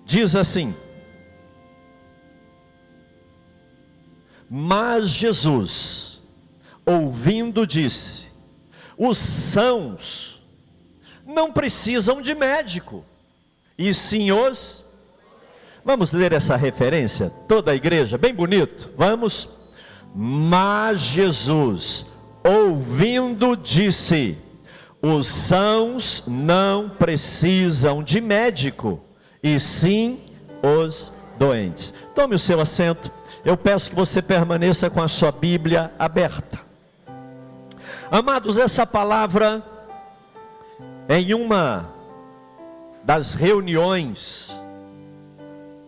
diz assim: mas Jesus, ouvindo, disse: os sãos não precisam de médico, e sim os... Vamos ler essa referência, toda a igreja, bem bonito, vamos. Mas Jesus, ouvindo, disse: os sãos não precisam de médico, e sim os doentes. Tome o seu assento. Eu peço que você permaneça com a sua Bíblia aberta. Amados, essa palavra, em uma das reuniões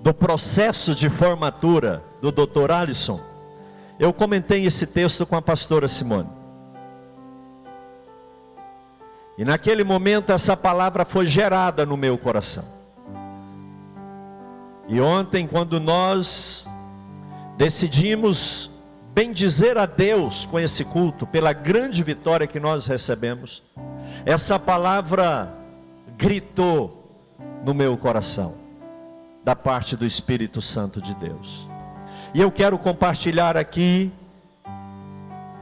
do processo de formatura do Dr. Alisson, eu comentei esse texto com a pastora Simone. E naquele momento essa palavra foi gerada no meu coração. E ontem, quando nós decidimos bendizer a Deus com esse culto, pela grande vitória que nós recebemos, essa palavra gritou no meu coração, da parte do Espírito Santo de Deus. E eu quero compartilhar aqui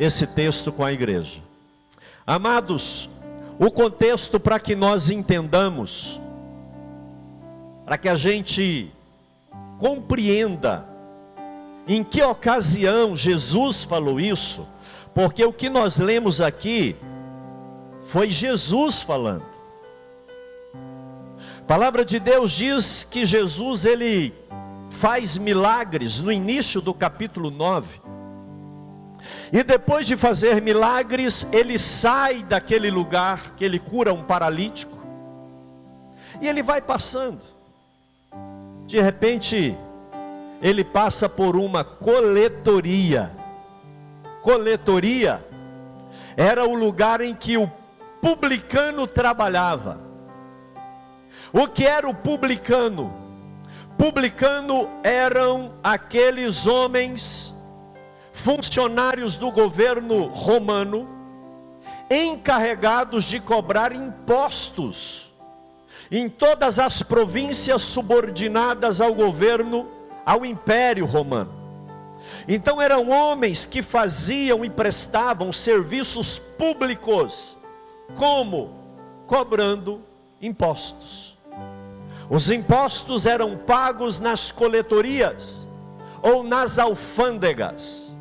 esse texto com a igreja. Amados, o contexto para que nós entendamos, para que a gente compreenda em que ocasião Jesus falou isso, porque o que nós lemos aqui foi Jesus falando. A palavra de Deus diz que Jesus, ele faz milagres no início do capítulo 9. E depois de fazer milagres, ele sai daquele lugar que ele cura um paralítico. E ele vai passando. De repente, ele passa por uma coletoria. Coletoria era o lugar em que o publicano trabalhava. O que era o publicano? Publicano eram aqueles homens, funcionários do governo romano, encarregados de cobrar impostos em todas as províncias subordinadas ao governo, ao Império Romano. Então eram homens que faziam e prestavam serviços públicos, como? Cobrando impostos. Os impostos eram pagos nas coletorias ou nas alfândegas.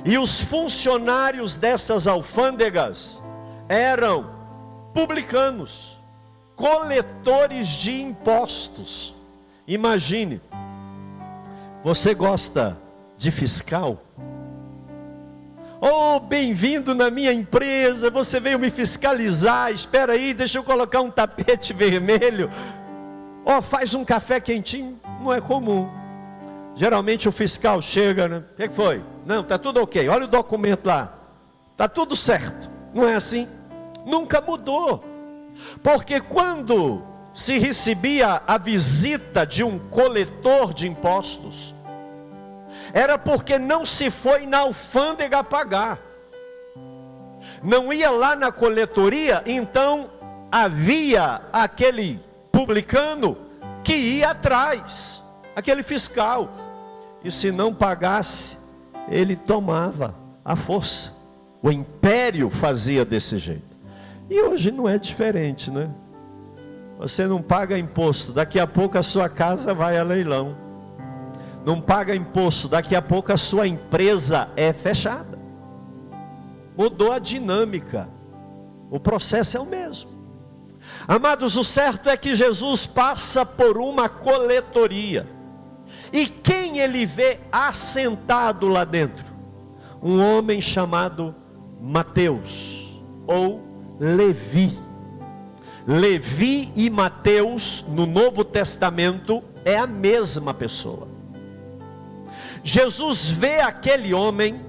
E os funcionários dessas alfândegas eram publicanos, coletores de impostos. Imagine, você gosta de fiscal? Oh, bem-vindo na minha empresa, você veio me fiscalizar, espera aí, deixa eu colocar um tapete vermelho. Oh, faz um café quentinho. Não é comum. Geralmente o fiscal chega, né? O que foi? Não, está tudo ok, olha o documento lá, está tudo certo. Não é assim? Nunca mudou. Porque quando se recebia a visita de um coletor de impostos, era porque não se foi na alfândega pagar, não ia lá na coletoria, então havia aquele publicano que ia atrás, aquele fiscal, e se não pagasse, ele tomava à força. O império fazia desse jeito. E hoje não é diferente, né? Você não paga imposto, daqui a pouco a sua casa vai a leilão. Não paga imposto, daqui a pouco a sua empresa é fechada. Mudou a dinâmica. O processo é o mesmo. Amados, o certo é que Jesus passa por uma coletoria. E quem ele vê assentado lá dentro? Um homem chamado Mateus, ou Levi. Levi e Mateus, no Novo Testamento, é a mesma pessoa. Jesus vê aquele homem,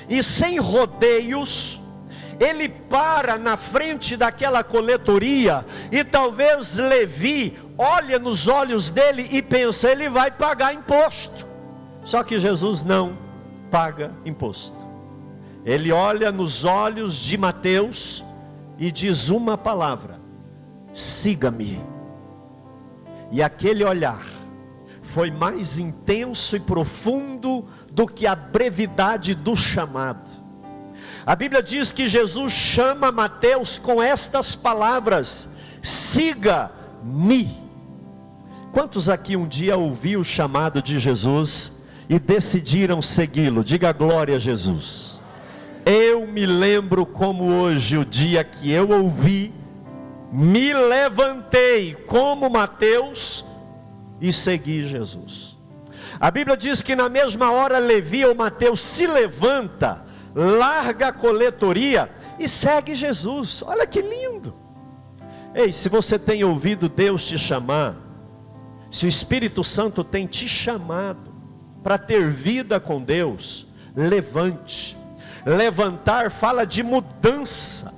e sem rodeios, ele para na frente daquela coletoria, e talvez Levi olha nos olhos dele e pensa, ele vai pagar imposto. Só que Jesus não paga imposto. Ele olha nos olhos de Mateus e diz uma palavra: siga-me. E aquele olhar foi mais intenso e profundo do que a brevidade do chamado. A Bíblia diz que Jesus chama Mateus com estas palavras: siga-me. Quantos aqui um dia ouviram o chamado de Jesus e decidiram segui-lo? Diga glória a Jesus. Eu me lembro como hoje, o dia que eu ouvi, me levantei como Mateus e segui Jesus. A Bíblia diz que na mesma hora Levi ou Mateus se levanta, larga a coletoria e segue Jesus. Olha que lindo. Ei, se você tem ouvido Deus te chamar, se o Espírito Santo tem te chamado para ter vida com Deus, levante. Levantar fala de mudança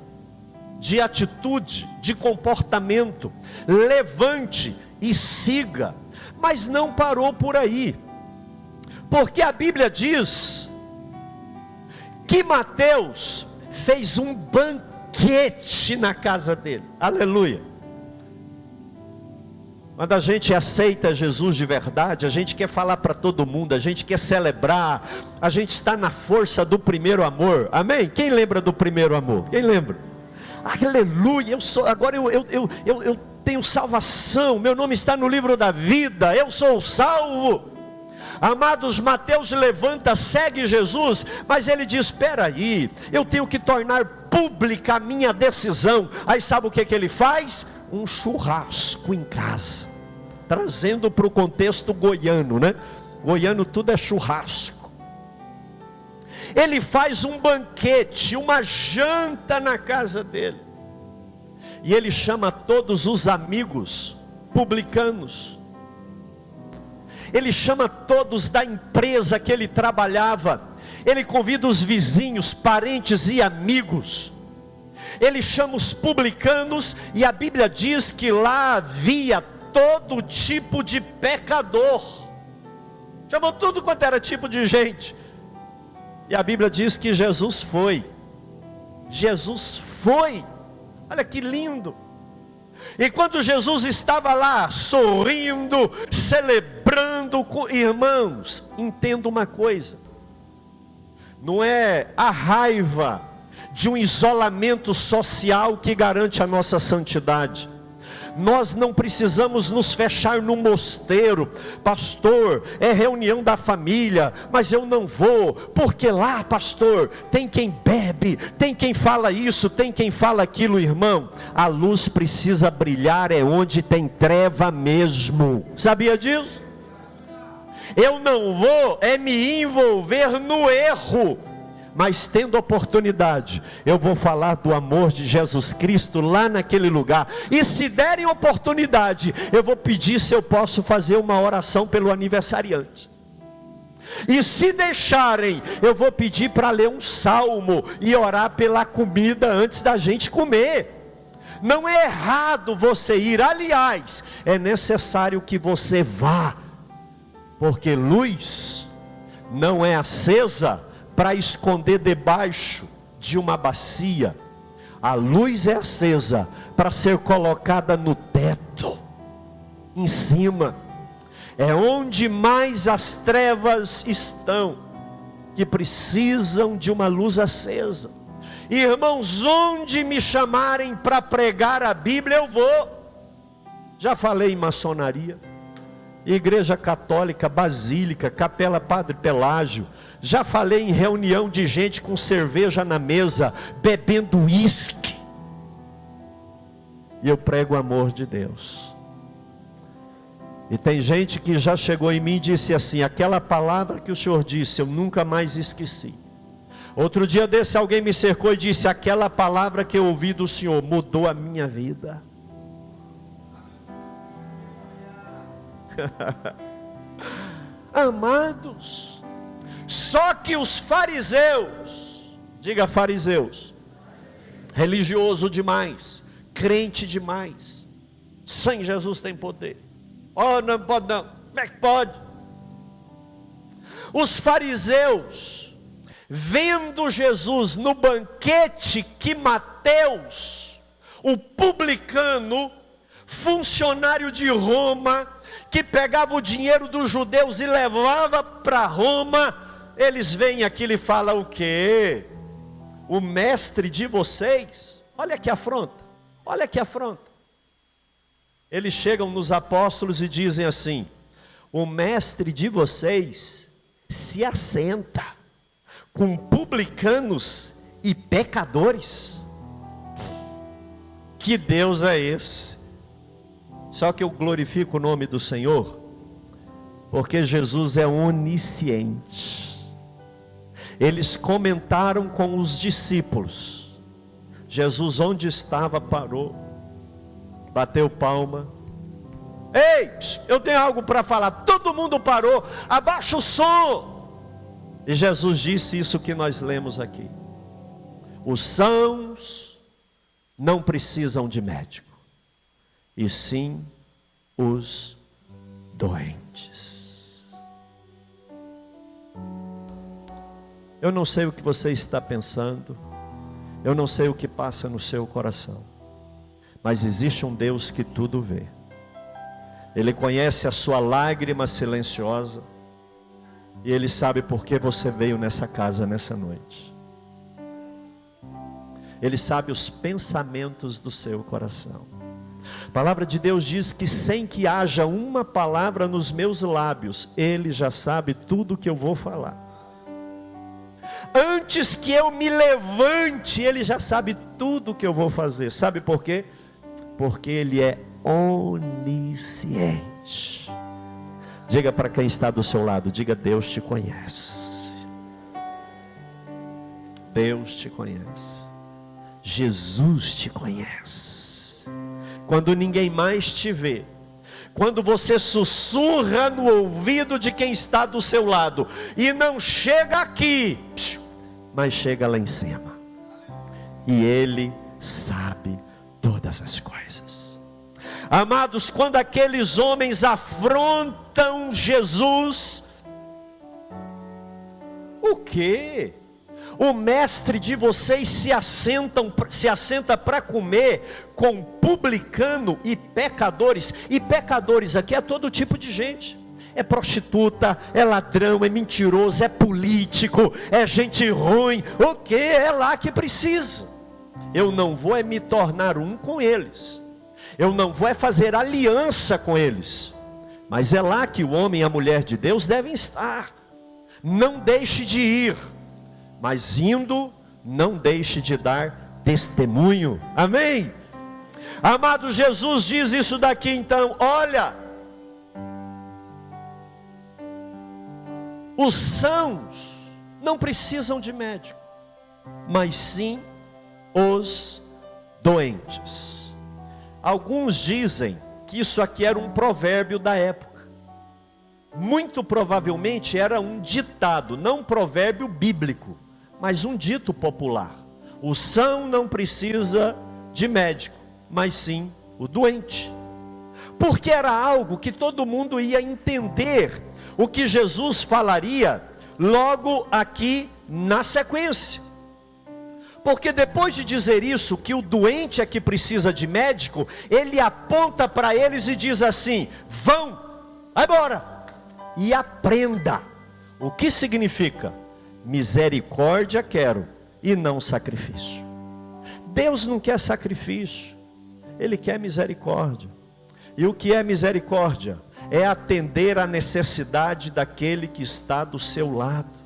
de atitude, de comportamento. Levante e siga. Mas não parou por aí, porque a Bíblia diz que Mateus fez um banquete na casa dele. Aleluia. Quando a gente aceita Jesus de verdade, a gente quer falar para todo mundo, a gente quer celebrar, a gente está na força do primeiro amor. Amém? Quem lembra do primeiro amor? Quem lembra? Aleluia, agora eu tenho salvação, meu nome está no livro da vida, eu sou salvo. Amados, Mateus levanta, segue Jesus, mas ele diz: espera aí, eu tenho que tornar pública a minha decisão. Aí sabe o que ele faz? Um churrasco em casa, trazendo para o contexto goiano, né? Goiano tudo é churrasco. Ele faz um banquete, uma janta na casa dele, e ele chama todos os amigos publicanos, ele chama todos da empresa que ele trabalhava, ele convida os vizinhos, parentes e amigos, ele chama os publicanos, e a Bíblia diz que lá havia todo tipo de pecador, chamou tudo quanto era tipo de gente. E a Bíblia diz que Jesus foi, olha que lindo. E quando Jesus estava lá, sorrindo, celebrando com irmãos, entenda uma coisa, não é a raiva de um isolamento social que garante a nossa santidade. Nós não precisamos nos fechar num mosteiro. Pastor, é reunião da família, mas eu não vou, porque lá, pastor, tem quem bebe, tem quem fala isso, tem quem fala aquilo. Irmão, a luz precisa brilhar é onde tem treva mesmo. Sabia disso? Eu não vou é me envolver no erro, mas tendo oportunidade, eu vou falar do amor de Jesus Cristo lá naquele lugar. E se derem oportunidade, eu vou pedir se eu posso fazer uma oração pelo aniversariante. E se deixarem, eu vou pedir para ler um salmo e orar pela comida antes da gente comer. Não é errado você ir, aliás, é necessário que você vá, porque luz não é acesa para esconder debaixo de uma bacia. A luz é acesa para ser colocada no teto, em cima. É onde mais as trevas estão, que precisam de uma luz acesa. Irmãos, onde me chamarem para pregar a Bíblia, eu vou. Já falei em maçonaria, Igreja Católica, Basílica, Capela Padre Pelágio. Já falei em reunião de gente com cerveja na mesa, bebendo uísque. E eu prego o amor de Deus. E tem gente que já chegou em mim e disse assim: aquela palavra que o senhor disse, eu nunca mais esqueci. Outro dia desse, alguém me cercou e disse: aquela palavra que eu ouvi do senhor mudou a minha vida. Amados, só que os fariseus, diga fariseus, religioso demais, crente demais, sem Jesus tem poder. Oh, não pode não, como é que pode? Os fariseus, vendo Jesus no banquete que Mateus, o publicano, funcionário de Roma, que pegava o dinheiro dos judeus e levava para Roma, eles vêm aqui e falam o quê? O mestre de vocês, olha que afronta, olha que afronta. Eles chegam nos apóstolos e dizem assim: o mestre de vocês se assenta com publicanos e pecadores. Que Deus é esse? Só que eu glorifico o nome do Senhor, porque Jesus é onisciente. Eles comentaram com os discípulos. Jesus, onde estava, parou, bateu palma. Ei, eu tenho algo para falar. Todo mundo parou, abaixa o som. E Jesus disse isso que nós lemos aqui: os sãos não precisam de médico, e sim os doentes. Eu não sei o que você está pensando, eu não sei o que passa no seu coração, mas existe um Deus que tudo vê. Ele conhece a sua lágrima silenciosa, e Ele sabe por que você veio nessa casa nessa noite. Ele sabe os pensamentos do seu coração. A palavra de Deus diz que sem que haja uma palavra nos meus lábios, Ele já sabe tudo o que eu vou falar. Antes que eu me levante, Ele já sabe tudo o que eu vou fazer. Sabe por quê? Porque Ele é onisciente. Diga para quem está do seu lado, diga: Deus te conhece. Deus te conhece. Jesus te conhece. Quando ninguém mais te vê, quando você sussurra no ouvido de quem está do seu lado, e não chega aqui, mas chega lá em cima, e Ele sabe todas as coisas. Amados, quando aqueles homens afrontam Jesus, o quê? O mestre de vocês se assenta para comer com publicano e pecadores. E pecadores aqui é todo tipo de gente. É prostituta, é ladrão, é mentiroso, é político, é gente ruim. O quê? É lá que precisa. Eu não vou me tornar um com eles. Eu não vou fazer aliança com eles. Mas é lá que o homem e a mulher de Deus devem estar. Não deixe de ir. Mas indo, não deixe de dar testemunho. Amém? Amado, Jesus diz isso daqui então: olha, os sãos não precisam de médico, mas sim os doentes. Alguns dizem que isso aqui era um provérbio da época. Muito provavelmente era um ditado, não um provérbio bíblico, mas um dito popular. O são não precisa de médico, mas sim o doente. Porque era algo que todo mundo ia entender o que Jesus falaria logo aqui na sequência. Porque depois de dizer isso, que o doente é que precisa de médico, Ele aponta para eles e diz assim: vão, vai embora, e aprenda. O que significa? Misericórdia quero, e não sacrifício. Deus não quer sacrifício, Ele quer misericórdia. E o que é misericórdia? É atender a necessidade daquele que está do seu lado.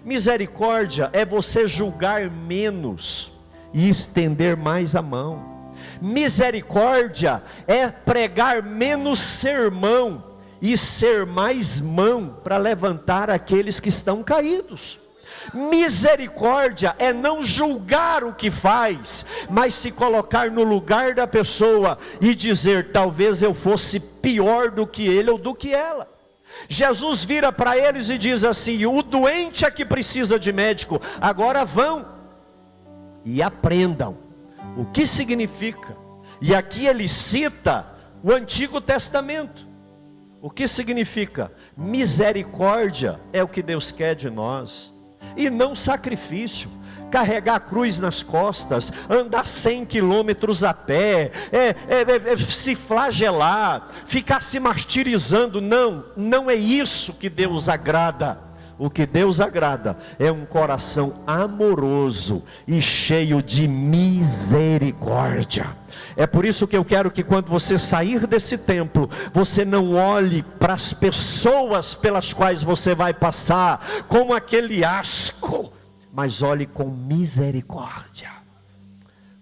Misericórdia é você julgar menos e estender mais a mão. Misericórdia é pregar menos sermão e ser mais mão para levantar aqueles que estão caídos. Misericórdia é não julgar o que faz, mas se colocar no lugar da pessoa e dizer: talvez eu fosse pior do que ele ou do que ela. Jesus vira para eles e diz assim: o doente é que precisa de médico, agora vão e aprendam o que significa. E aqui ele cita o Antigo Testamento. O que significa? Misericórdia é o que Deus quer de nós, e não sacrifício. carregar a cruz nas costas, andar 100 quilômetros a pé, se flagelar, ficar se martirizando. Não é isso que Deus agrada. O que Deus agrada é um coração amoroso e cheio de misericórdia. É por isso que eu quero que quando você sair desse templo, você não olhe para as pessoas pelas quais você vai passar como aquele asco, mas olhe com misericórdia.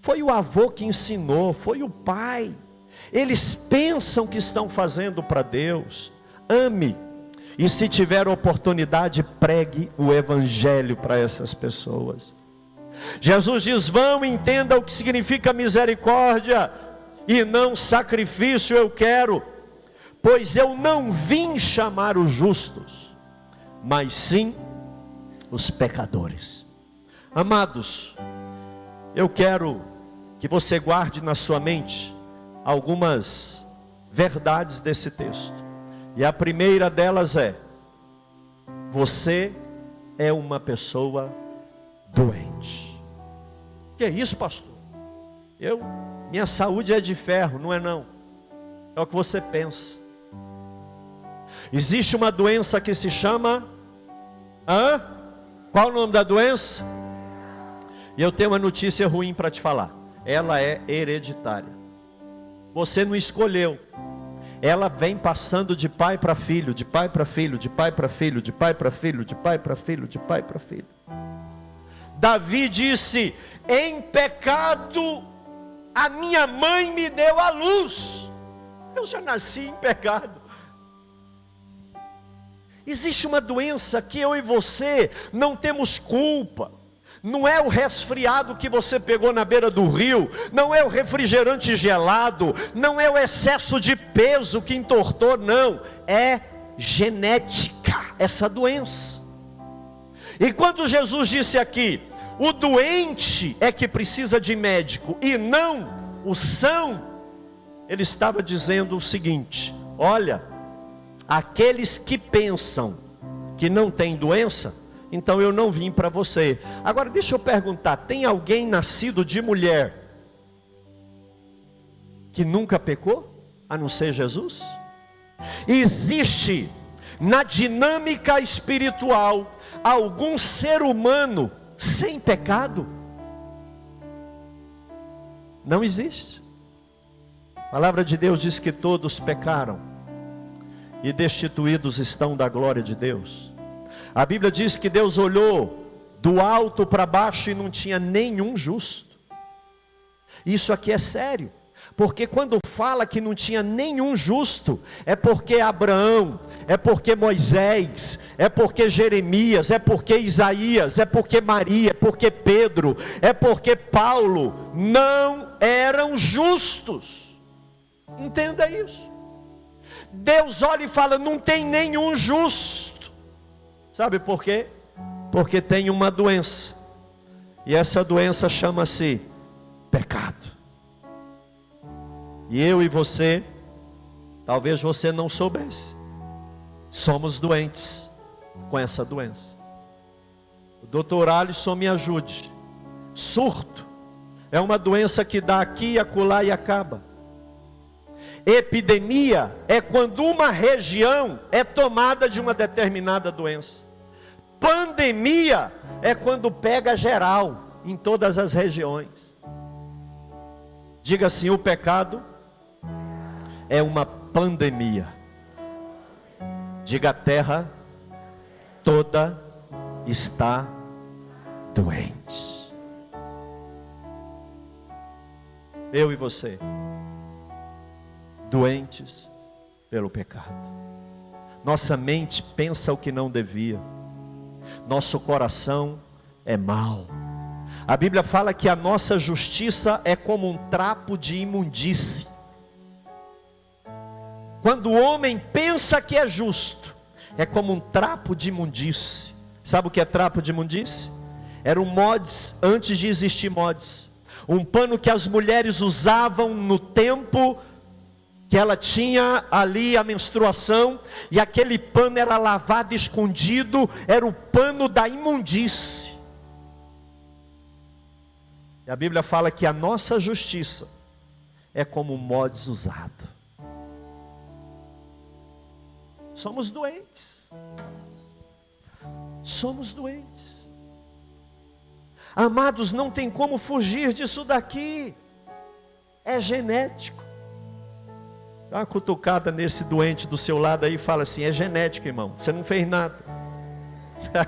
Foi o avô que ensinou, foi o pai. Eles pensam que estão fazendo para Deus. Ame. E se tiver oportunidade, pregue o evangelho para essas pessoas. Jesus diz: vão, entenda o que significa misericórdia e não sacrifício eu quero, pois eu não vim chamar os justos, mas sim os pecadores. Amados, eu quero que você guarde na sua mente algumas verdades desse texto. E a primeira delas é: você é uma pessoa doente. Que é isso, pastor? Minha saúde é de ferro. Não é não. É o que você pensa. Existe uma doença que se chama... Qual o nome da doença? E eu tenho uma notícia ruim para te falar. Ela é hereditária. Você não escolheu. Ela vem passando de pai para filho, de pai para filho, de pai para filho, de pai para filho, de pai para filho, de pai para filho. Davi disse: em pecado a minha mãe me deu a luz. Eu já nasci em pecado. Existe uma doença que eu e você não temos culpa. Não é o resfriado que você pegou na beira do rio, não é o refrigerante gelado, não é o excesso de peso que entortou, não, é genética, essa doença. E quando Jesus disse aqui, o doente é que precisa de médico e não o são, ele estava dizendo o seguinte: olha, aqueles que pensam que não têm doença, então eu não vim para você. Agora deixa eu perguntar, tem alguém nascido de mulher que nunca pecou, a não ser Jesus? Existe na dinâmica espiritual algum ser humano sem pecado? Não existe. A palavra de Deus diz que todos pecaram e destituídos estão da glória de Deus. A Bíblia diz que Deus olhou do alto para baixo e não tinha nenhum justo. Isso aqui é sério, porque quando fala que não tinha nenhum justo, é porque Abraão, é porque Moisés, é porque Jeremias, é porque Isaías, é porque Maria, é porque Pedro, é porque Paulo não eram justos. Entenda isso. Deus olha e fala: não tem nenhum justo. Sabe por quê? Porque tem uma doença, e essa doença chama-se pecado. E eu e você, talvez você não soubesse, somos doentes com essa doença. O doutor Alisson me ajude. Surto é uma doença que dá aqui e acolá e acaba. Epidemia é quando uma região é tomada de uma determinada doença. Pandemia é quando pega geral, em todas as regiões. Diga assim: o pecado é uma pandemia. Diga: a terra toda está doente. Eu e você, doentes pelo pecado. Nossa mente pensa o que não devia. Nosso coração é mau. A Bíblia fala que a nossa justiça é como um trapo de imundície. Quando o homem pensa que é justo, é como um trapo de imundície. Sabe o que é trapo de imundície? Era um mods antes de existir mods. Um pano que as mulheres usavam no tempo que ela tinha ali a menstruação, e aquele pano era lavado escondido, era o pano da imundície. E a Bíblia fala que a nossa justiça é como um mods usado. Somos doentes. Somos doentes. Amados, não tem como fugir disso daqui. É genético. Dá uma cutucada nesse doente do seu lado aí e fala assim: é genético, irmão. Você não fez nada.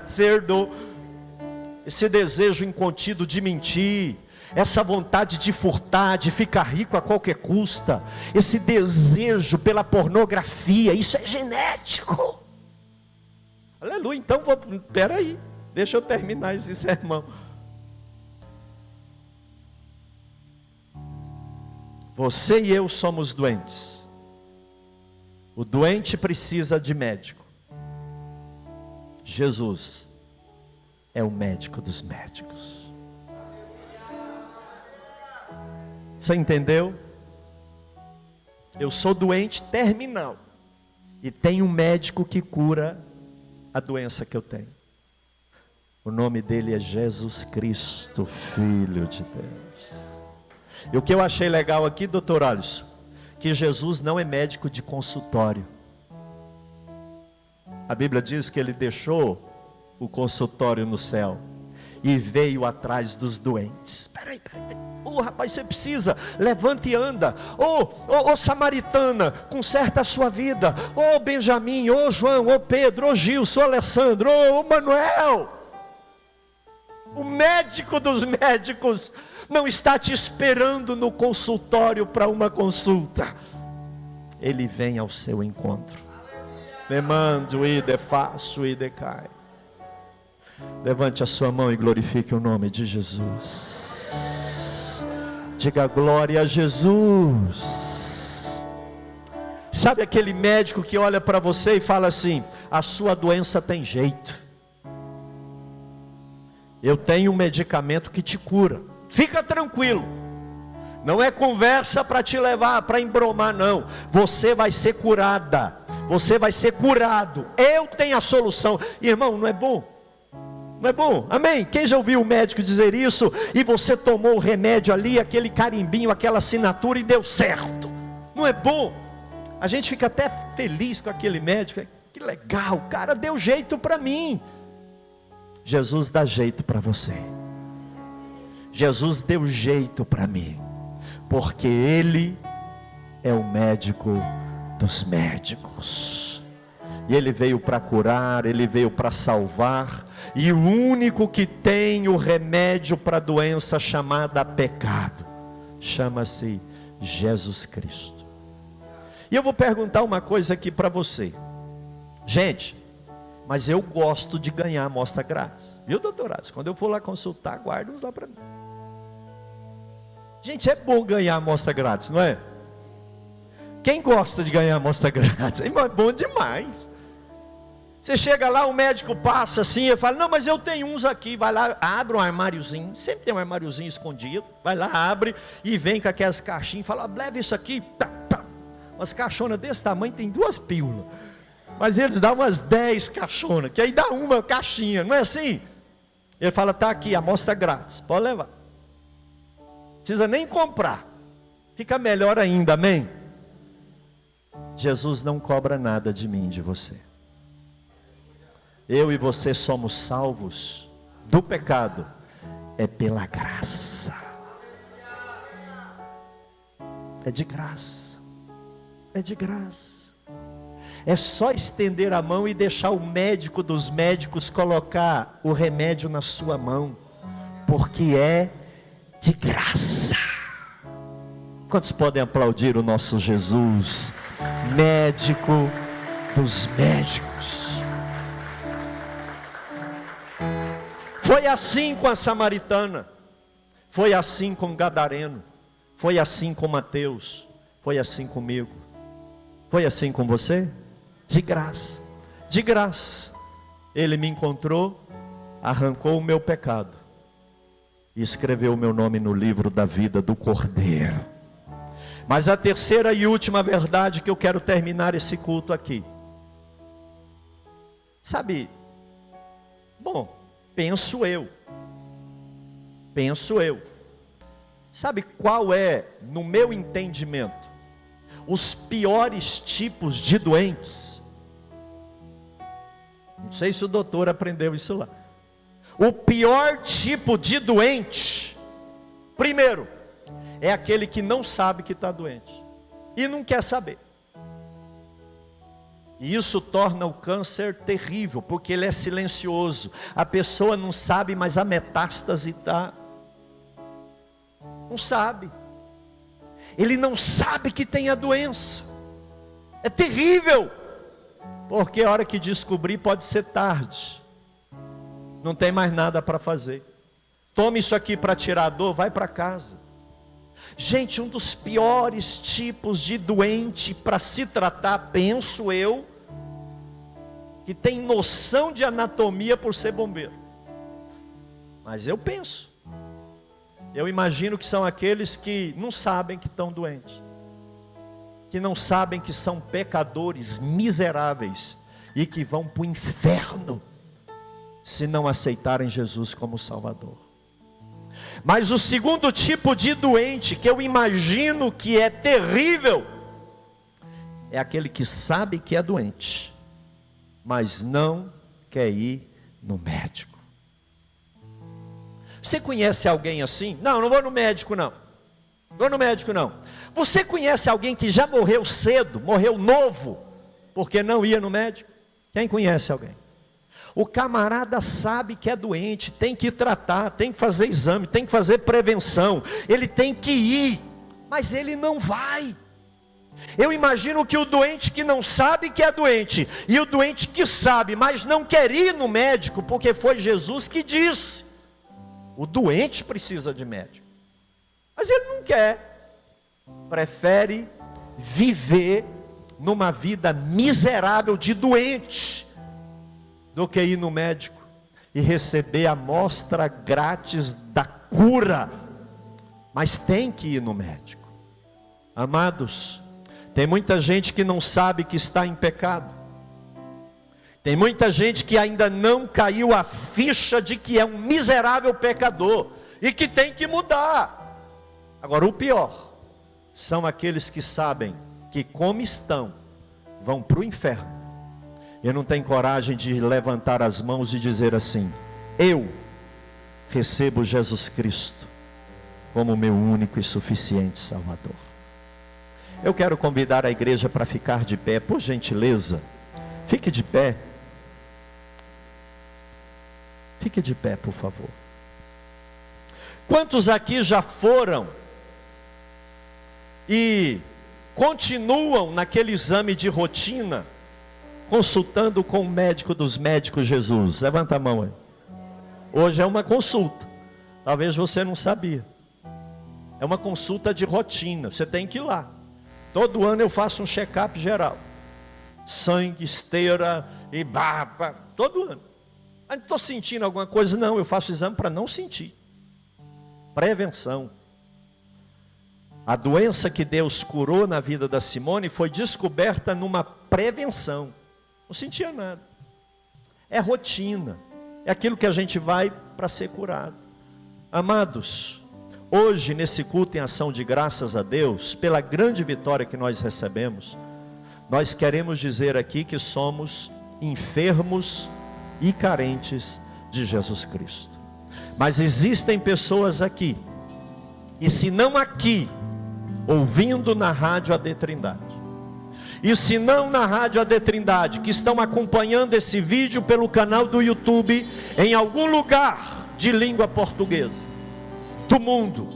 Você herdou. Esse desejo incontido de mentir, essa vontade de furtar, de ficar rico a qualquer custa, esse desejo pela pornografia, isso é genético. Aleluia. Então, peraí, deixa eu terminar esse sermão. Você e eu somos doentes. O doente precisa de médico. Jesus é o médico dos médicos. Você entendeu? Eu sou doente terminal e tem um médico que cura a doença que eu tenho. O nome dele é Jesus Cristo, Filho de Deus. E o que eu achei legal aqui, doutor Alisson, que Jesus não é médico de consultório. A Bíblia diz que ele deixou o consultório no céu e veio atrás dos doentes. Peraí. Rapaz, você precisa, levanta e anda. Samaritana, conserta a sua vida. Benjamim, João, Pedro, Gilson, Alessandro, Manuel. O médico dos médicos não está te esperando no consultório para uma consulta. Ele vem ao seu encontro. Demando e de faço e decai. Levante a sua mão e glorifique o nome de Jesus. Diga glória a Jesus. Sabe aquele médico que olha para você e fala assim: a sua doença tem jeito. Eu tenho um medicamento que te cura. Fica tranquilo. Não é conversa para te levar, para embromar, não. Você vai ser curada. Você vai ser curado. Eu tenho a solução. Irmão, não é bom? Não é bom? Amém? Quem já ouviu o médico dizer isso? E você tomou o remédio ali, aquele carimbinho, aquela assinatura e deu certo. Não é bom? A gente fica até feliz com aquele médico. Que legal, o cara deu jeito para mim. Jesus dá jeito para você. Jesus deu jeito para mim. Porque Ele é o médico dos médicos. E Ele veio para curar, Ele veio para salvar. E o único que tem o remédio para a doença chamada pecado, chama-se Jesus Cristo. E eu vou perguntar uma coisa aqui para você. Gente, mas eu gosto de ganhar amostra grátis. Viu, doutorados? Quando eu for lá consultar, guarda uns lá para mim. Gente, é bom ganhar amostra grátis, não é? Quem gosta de ganhar amostra grátis? É bom demais. Você chega lá, o médico passa assim, e fala: não, mas eu tenho uns aqui. Vai lá, abre um armáriozinho, sempre tem um armáriozinho escondido. Vai lá, abre e vem com aquelas caixinhas, fala: leva isso aqui. Umas caixonas desse tamanho, tem 2 pílulas. Mas eles dão umas 10 caixonas, que aí dá uma caixinha, não é assim? Ele fala: tá aqui, amostra grátis, pode levar. Não precisa nem comprar. Fica melhor ainda, amém? Jesus não cobra nada de mim, de você. Eu e você somos salvos do pecado, é pela graça. É de graça. É de graça. É só estender a mão e deixar o médico dos médicos colocar o remédio na sua mão, porque é de graça. Quantos podem aplaudir o nosso Jesus, médico dos médicos? Foi assim com a samaritana, foi assim com o gadareno, foi assim com Mateus, foi assim comigo, foi assim com você? De graça, de graça. Ele me encontrou, arrancou o meu pecado e escreveu o meu nome no livro da vida do Cordeiro. Mas a terceira e última verdade que eu quero terminar esse culto aqui. Sabe, penso eu, Sabe qual é, no meu entendimento, os piores tipos de doentes? Não sei se o doutor aprendeu isso lá. O pior tipo de doente, primeiro, é aquele que não sabe que está doente e não quer saber. E isso torna o câncer terrível, porque ele é silencioso. A pessoa não sabe, mas a metástase está. Não sabe. Ele não sabe que tem a doença. É terrível, porque a hora que descobrir pode ser tarde. Não tem mais nada para fazer. Tome isso aqui para tirar a dor, vai para casa. Gente, um dos piores tipos de doente para se tratar, penso eu, que tem noção de anatomia por ser bombeiro. Mas eu penso. Eu imagino que são aqueles que não sabem que estão doentes. Que não sabem que são pecadores miseráveis e que vão para o inferno se não aceitarem Jesus como Salvador. Mas o segundo tipo de doente, que eu imagino que é terrível, é aquele que sabe que é doente, mas não quer ir no médico. Você conhece alguém assim? Não vou no médico não. Vou no médico não. Você conhece alguém que já morreu cedo, morreu novo, porque não ia no médico? Quem conhece alguém? O camarada sabe que é doente, tem que tratar, tem que fazer exame, tem que fazer prevenção, ele tem que ir, mas ele não vai. Eu imagino que o doente que não sabe que é doente, e o doente que sabe, mas não quer ir no médico, porque foi Jesus que disse, o doente precisa de médico, mas ele não quer, prefere viver numa vida miserável de doente, do que ir no médico e receber a amostra grátis da cura. Mas tem que ir no médico. Amados, tem muita gente que não sabe que está em pecado. Tem muita gente que ainda não caiu a ficha de que é um miserável pecador e que tem que mudar. Agora o pior são aqueles que sabem que como estão, vão para o inferno. E não tem coragem de levantar as mãos e dizer assim: eu recebo Jesus Cristo como meu único e suficiente Salvador. Eu quero convidar a igreja para ficar de pé, por gentileza. Fique de pé. Fique de pé, por favor. Quantos aqui já foram e continuam naquele exame de rotina, consultando com o médico dos médicos, Jesus? Levanta a mão aí. Hoje é uma consulta. Talvez você não sabia. É uma consulta de rotina. Você tem que ir lá. Todo ano eu faço um check-up geral. Sangue, esteira e barba. Todo ano. Ah, não estou sentindo alguma coisa? Não, eu faço exame para não sentir. Prevenção. A doença que Deus curou na vida da Simone foi descoberta numa prevenção. Não sentia nada. É rotina. É aquilo que a gente vai para ser curado. Amados, hoje nesse culto em ação de graças a Deus, pela grande vitória que nós recebemos, nós queremos dizer aqui que somos enfermos e carentes de Jesus Cristo. Mas existem pessoas aqui, e se não aqui, ouvindo na rádio AD Trindade, e se não na rádio AD Trindade, que estão acompanhando esse vídeo pelo canal do YouTube, em algum lugar de língua portuguesa do mundo,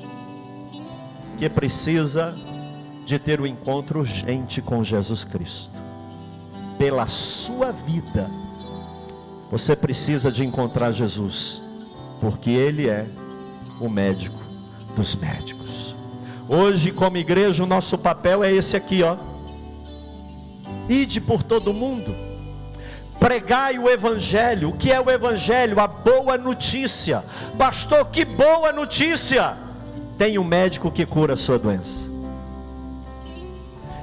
que precisa de ter um encontro urgente com Jesus Cristo. Pela sua vida, você precisa de encontrar Jesus, porque Ele é o médico dos médicos. Hoje, como igreja, o nosso papel é esse aqui, ó. Ide por todo mundo, pregai o Evangelho. O que é o Evangelho? A boa notícia. Pastor, que boa notícia! Tem um médico que cura a sua doença.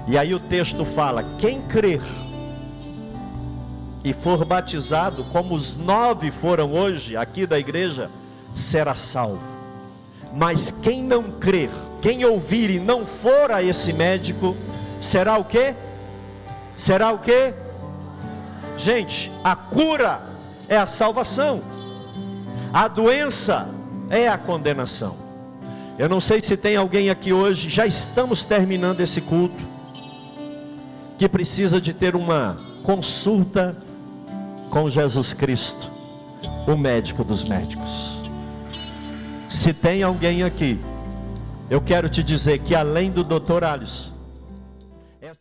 E aí o texto fala: quem crer e for batizado, como os 9 foram hoje aqui da igreja, será salvo. Mas quem não crer, quem ouvir e não for a esse médico, será o quê? Será o quê? Gente, a cura é a salvação, a doença é a condenação. Eu não sei se tem alguém aqui hoje, já estamos terminando esse culto, que precisa de ter uma consulta com Jesus Cristo, o médico dos médicos. Se tem alguém aqui, eu quero te dizer que além do Dr. Alisson,